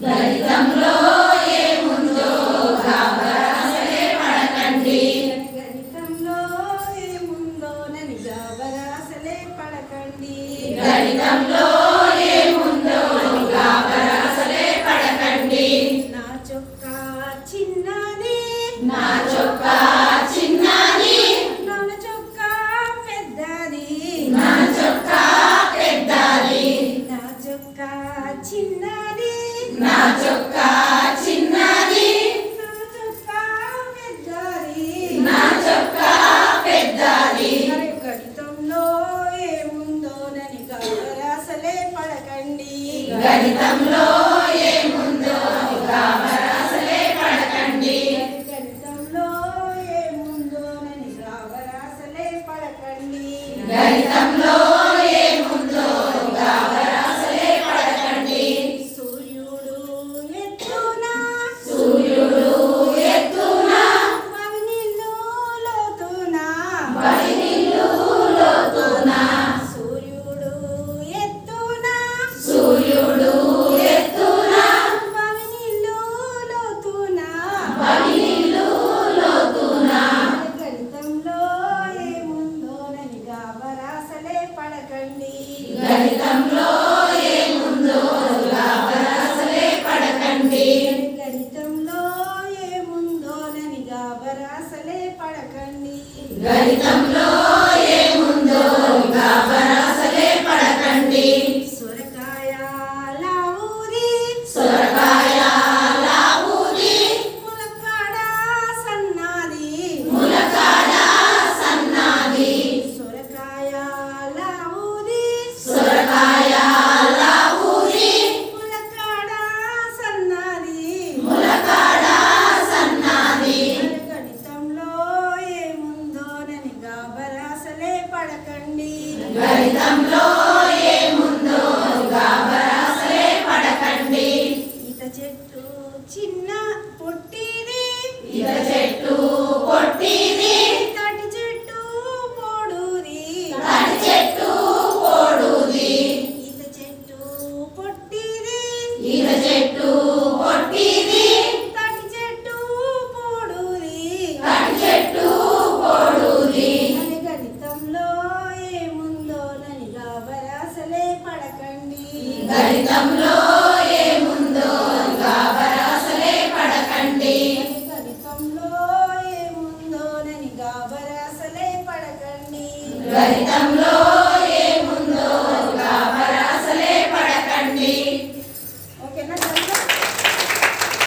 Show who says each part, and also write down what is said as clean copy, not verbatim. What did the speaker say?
Speaker 1: గణితంలో ఏముందో గాబరాసలే పడకండి.
Speaker 2: గణితంలో ఏముందోనని గాబరాసలే పడకండి.
Speaker 1: గణితంలో ఏముందో గాబరాసలే పడకండి.
Speaker 2: నా చొక్కా చిన్నది,
Speaker 1: నా చొక్కా చిన్నది,
Speaker 2: నా చొక్కా పెద్దది,
Speaker 1: నా చొక్కా పెద్దది,
Speaker 2: నా చొక్కా చిన్నది,
Speaker 1: నా చొక్కా చిన్నది,
Speaker 2: నా చొక్కా పెద్దది,
Speaker 1: నా చొక్కా పెద్దది.
Speaker 2: గణితంలో ఏముందోనని గాబరాసలే పడకండి.
Speaker 1: గణితంలో ఏముందో గాబరాసలే పడకండి.
Speaker 2: గణితంలో ఏముందోనని గాబరాసలే పడకండి.
Speaker 1: గణితంలో ఏముందో గాబరాసలే పడకండి.
Speaker 2: సూర్యుడు ఎత్తున,
Speaker 1: సూర్యుడు ఎత్తున,
Speaker 2: పవినిల్లు లోతున,
Speaker 1: పైనిల్లు లోతున,
Speaker 2: సూర్యుడు ఎత్తున,
Speaker 1: సూర్యుడు ఎత్తున,
Speaker 2: పవినిల్లు లోతున,
Speaker 1: పైనిల్లు లోతున.
Speaker 2: గణితంలో ఏముందోనని గాబరాసలే పడకండి.
Speaker 1: గణితంలో ఏముందో గాబరాసలే పడకండి.
Speaker 2: గణితంలో ఏముందోనని గాబరాసలే పడకండి.
Speaker 1: గణితంలో ఏముందో గాబరాసలే పడకండి.
Speaker 2: సొరకాయ లావుది,
Speaker 1: సొరకాయ లావుది,
Speaker 2: ములక్కాడ సన్నది,
Speaker 1: ములకాడ సన్నది,
Speaker 2: సొరకాయ లావుది,
Speaker 1: సొరకాయ లావుది,
Speaker 2: ములక్కాడ సన్నది,
Speaker 1: ములకాడ సన్నది.
Speaker 2: గణితంలో ఏముందోనని గాబరాసలే పడకండి.
Speaker 1: గణితంలో ఏముందో గాబరాసలే పడకండి.
Speaker 2: ఈత చెట్టు చిన్న పొట్టిది,
Speaker 1: ఈత చెట్టు పొట్టిది,
Speaker 2: తాటి చెట్టు పొడుది,
Speaker 1: తాటి చెట్టు పొడుది,
Speaker 2: ఈత చెట్టు పొట్టిది,
Speaker 1: ఈత చెట్టు పొట్టిది,
Speaker 2: తాటి చెట్టు పొడుది,
Speaker 1: తాటి చెట్టు పొడుది.
Speaker 2: అని గణితంలో ఏముందోనని గాబరాసలే పడకండి.
Speaker 1: గణితంలో